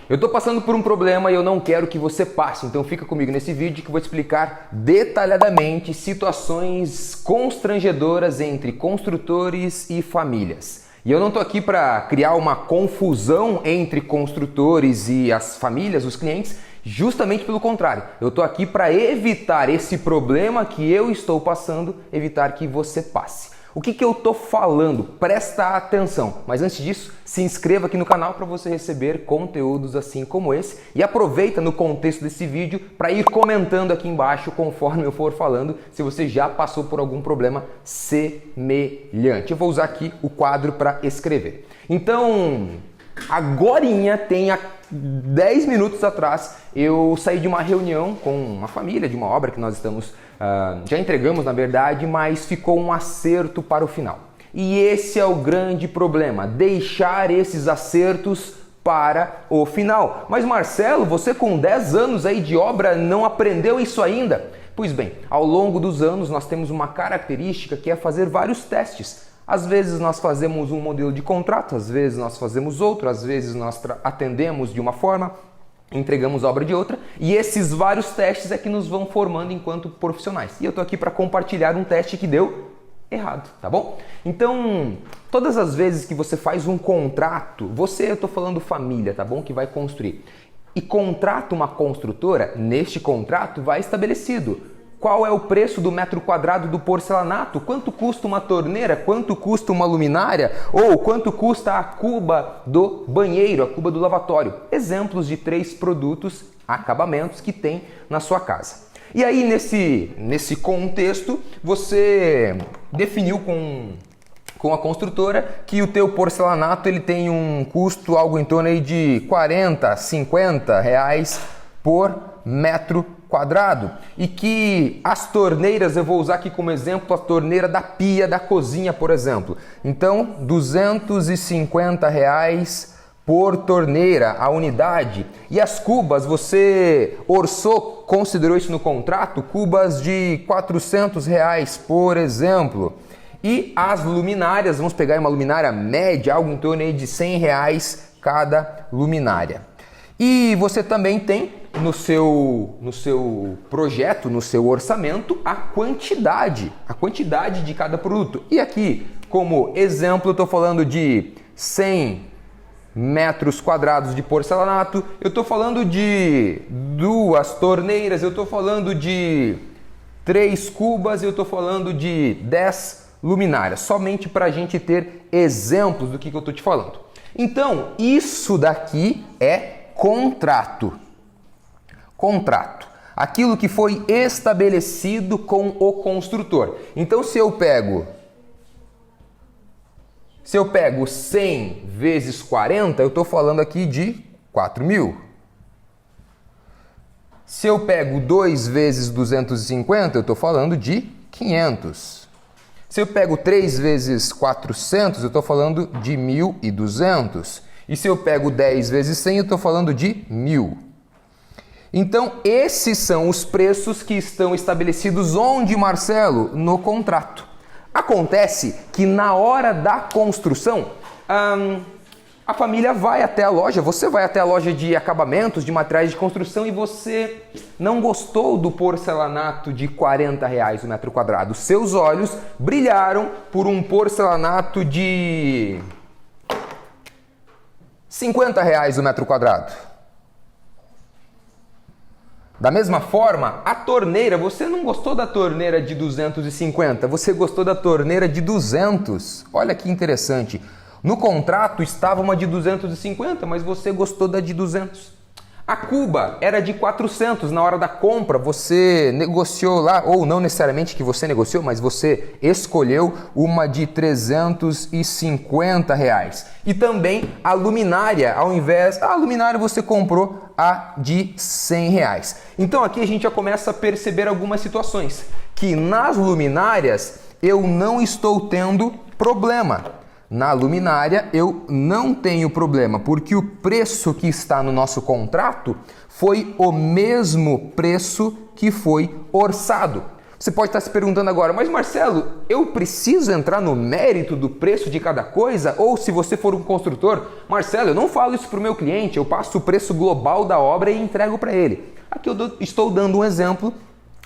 Eu estou passando por um problema e eu não quero que você passe, então fica comigo nesse vídeo que eu vou te explicar detalhadamente situações constrangedoras entre construtores e famílias. E eu não estou aqui para criar uma confusão entre construtores e as famílias, os clientes, justamente pelo contrário. Eu estou aqui para evitar esse problema que eu estou passando, evitar que você passe. O que eu estou falando? Presta atenção. Mas antes disso, se inscreva aqui no canal para você receber conteúdos assim como esse. E aproveita no contexto desse vídeo para ir comentando aqui embaixo conforme eu for falando se você já passou por algum problema semelhante. Eu vou usar aqui o quadro para escrever. Então, agorinha tem 10 minutos atrás eu saí de uma reunião com uma família, de uma obra que nós estamos já entregamos na verdade, mas ficou um acerto para o final. E esse é o grande problema, deixar esses acertos para o final. Mas Marcelo, você com 10 anos aí de obra não aprendeu isso ainda? Pois bem, ao longo dos anos nós temos uma característica que é fazer vários testes. Às vezes nós fazemos um modelo de contrato, às vezes nós fazemos outro, às vezes nós atendemos de uma forma, entregamos obra de outra, e esses vários testes é que nos vão formando enquanto profissionais. E eu estou aqui para compartilhar um teste que deu errado, tá bom? Então, todas as vezes que você faz um contrato, eu estou falando família, tá bom? Que vai construir, e contrata uma construtora, neste contrato vai estabelecido qual é o preço do metro quadrado do porcelanato, quanto custa uma torneira, quanto custa uma luminária ou quanto custa a cuba do banheiro, a cuba do lavatório. Exemplos de 3 produtos, acabamentos que tem na sua casa. E aí nesse contexto você definiu com a construtora que o teu porcelanato ele tem um custo algo em torno aí de 40, 50 reais por metro quadrado e que as torneiras, eu vou usar aqui como exemplo a torneira da pia da cozinha, por exemplo. Então, 250 reais por torneira a unidade. E as cubas, você orçou, considerou isso no contrato, cubas de 400 reais, por exemplo. E as luminárias, vamos pegar uma luminária média, algo em torno aí de 100 reais cada luminária. E você também tem no seu projeto, no seu orçamento, a quantidade de cada produto. E aqui, como exemplo, eu estou falando de 100 metros quadrados de porcelanato, eu estou falando de 2 torneiras, eu estou falando de 3 cubas, eu estou falando de 10 luminárias, somente para a gente ter exemplos do que eu estou te falando. Então, isso daqui é contrato. Contrato. Aquilo que foi estabelecido com o construtor. Então, se eu pego 100 vezes 40, eu estou falando aqui de 4.000. Se eu pego 2 vezes 250, eu estou falando de 500. Se eu pego 3 vezes 400, eu estou falando de 1.200. E se eu pego 10 vezes 100, eu estou falando de 1.000. Então, esses são os preços que estão estabelecidos onde, Marcelo? No contrato. Acontece que na hora da construção, a família vai até a loja, você vai até a loja de acabamentos, de materiais de construção e você não gostou do porcelanato de 40 reais o metro quadrado. Seus olhos brilharam por um porcelanato de 50 reais o metro quadrado. Da mesma forma, a torneira, você não gostou da torneira de 250, você gostou da torneira de 200. Olha que interessante. No contrato estava uma de 250, mas você gostou da de 200. A cuba era de 400, na hora da compra você negociou lá, ou não necessariamente que você negociou, mas você escolheu uma de 350 reais. E também a luminária, a luminária você comprou a de 100 reais. Então aqui a gente já começa a perceber algumas situações, que nas luminárias eu não estou tendo problema. Na luminária eu não tenho problema, porque o preço que está no nosso contrato foi o mesmo preço que foi orçado. Você pode estar se perguntando agora, mas Marcelo, eu preciso entrar no mérito do preço de cada coisa? Ou se você for um construtor, Marcelo, eu não falo isso para o meu cliente, eu passo o preço global da obra e entrego para ele. Aqui eu estou dando um exemplo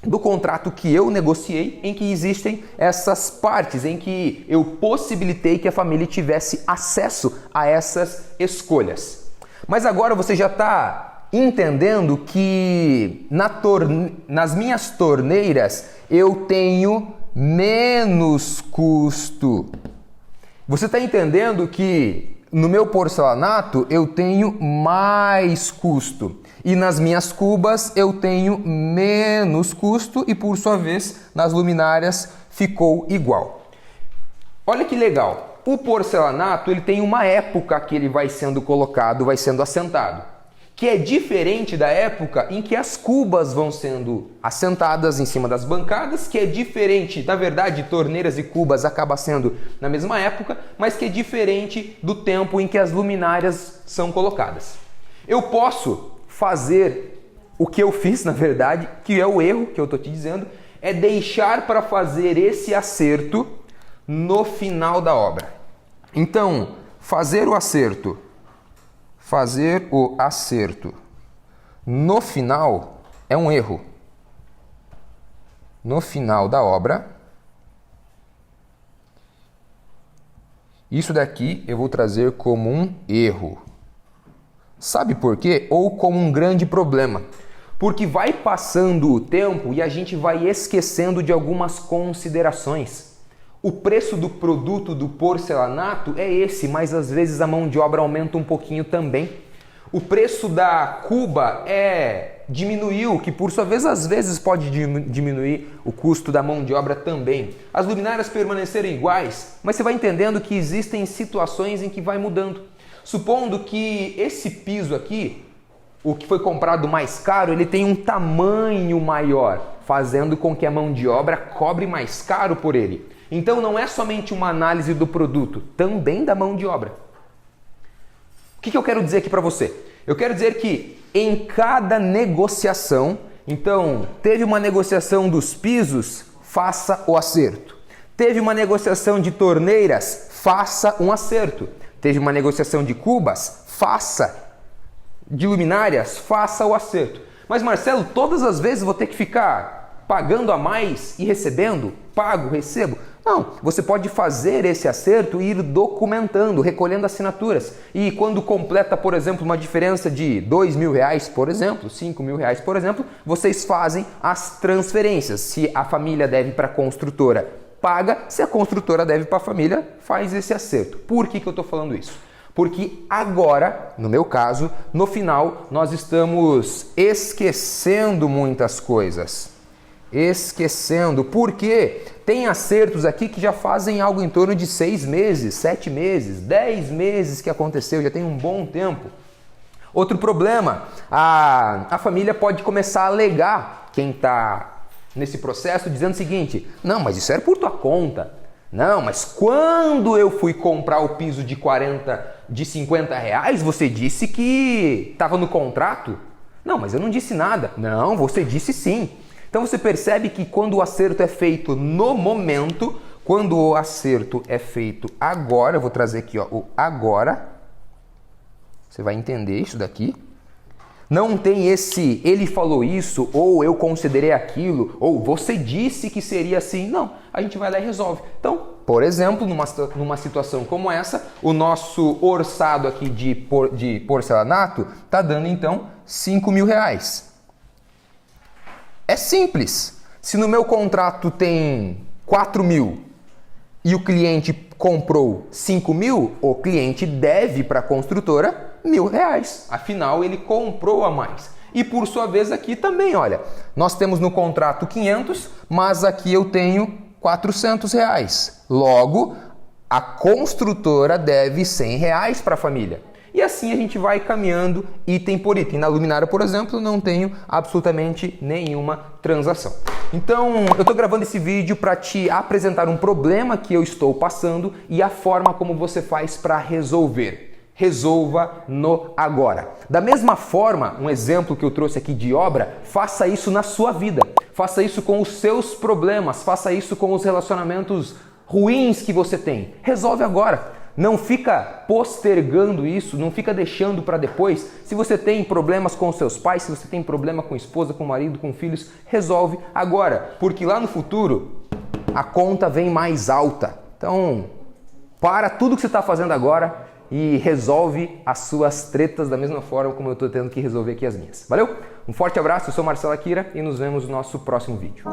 do contrato que eu negociei, em que existem essas partes, em que eu possibilitei que a família tivesse acesso a essas escolhas. Mas agora você já está entendendo que nas minhas torneiras eu tenho menos custo. Você está entendendo que no meu porcelanato eu tenho mais custo e nas minhas cubas eu tenho menos custo e por sua vez nas luminárias ficou igual. Olha que legal, o porcelanato ele tem uma época que ele vai sendo colocado, vai sendo assentado, que é diferente da época em que as cubas vão sendo assentadas em cima das bancadas, que é diferente, na verdade, torneiras e cubas acaba sendo na mesma época, mas que é diferente do tempo em que as luminárias são colocadas. Eu posso fazer o que eu fiz, na verdade, que é o erro que eu estou te dizendo, é deixar para fazer esse acerto no final da obra. Então, fazer o acerto no final é um erro. No final da obra, isso daqui eu vou trazer como um erro. Sabe por quê? Ou como um grande problema. Porque vai passando o tempo e a gente vai esquecendo de algumas considerações. O preço do produto do porcelanato é esse, mas às vezes a mão de obra aumenta um pouquinho também. O preço da cuba diminuiu, que por sua vez às vezes pode diminuir o custo da mão de obra também. As luminárias permaneceram iguais, mas você vai entendendo que existem situações em que vai mudando. Supondo que esse piso aqui, o que foi comprado mais caro, ele tem um tamanho maior, fazendo com que a mão de obra cobre mais caro por ele. Então não é somente uma análise do produto, também da mão de obra. O que eu quero dizer aqui para você? Eu quero dizer que em cada negociação, então teve uma negociação dos pisos, faça o acerto. Teve uma negociação de torneiras, faça um acerto. Teve uma negociação de cubas, faça. De luminárias, faça o acerto. Mas Marcelo, todas as vezes vou ter que ficar pagando a mais e recebendo? Pago, recebo? Não, você pode fazer esse acerto e ir documentando, recolhendo assinaturas. E quando completa, por exemplo, uma diferença de R$2.000, por exemplo, R$5.000, por exemplo, vocês fazem as transferências. Se a família deve para a construtora, paga. Se a construtora deve para a família, faz esse acerto. Por que eu estou falando isso? Porque agora, no meu caso, no final, nós estamos esquecendo muitas coisas. Porque tem acertos aqui que já fazem algo em torno de 6 meses, 7 meses, 10 meses que aconteceu, já tem um bom tempo. Outro problema, a família pode começar a alegar, quem está nesse processo, dizendo o seguinte: não, mas isso era por tua conta. Não, mas quando eu fui comprar o piso de R$50, você disse que estava no contrato? Não, mas eu não disse nada. Não, você disse sim. Então você percebe que quando o acerto é feito no momento, quando o acerto é feito agora, eu vou trazer aqui o agora, você vai entender isso daqui. Não tem esse, ele falou isso, ou eu considerei aquilo, ou você disse que seria assim. Não, a gente vai lá e resolve. Então, por exemplo, numa situação como essa, o nosso orçado aqui de porcelanato está dando então R$5.000. É simples. Se no meu contrato tem 4.000 e o cliente comprou 5.000, o cliente deve para a construtora R$1.000. Afinal, ele comprou a mais. E por sua vez aqui também, olha, nós temos no contrato 500, mas aqui eu tenho R$400. Logo, a construtora deve R$100 para a família. E assim a gente vai caminhando item por item. Na luminária, por exemplo, não tenho absolutamente nenhuma transação. Então, eu estou gravando esse vídeo para te apresentar um problema que eu estou passando e a forma como você faz para resolver. Resolva no agora. Da mesma forma, um exemplo que eu trouxe aqui de obra, faça isso na sua vida. Faça isso com os seus problemas, faça isso com os relacionamentos ruins que você tem. Resolve agora. Não fica postergando isso, não fica deixando para depois. Se você tem problemas com seus pais, se você tem problema com esposa, com marido, com filhos, resolve agora, porque lá no futuro a conta vem mais alta. Então, para tudo que você está fazendo agora e resolve as suas tretas da mesma forma como eu estou tendo que resolver aqui as minhas. Valeu? Um forte abraço, eu sou Marcelo Akira e nos vemos no nosso próximo vídeo.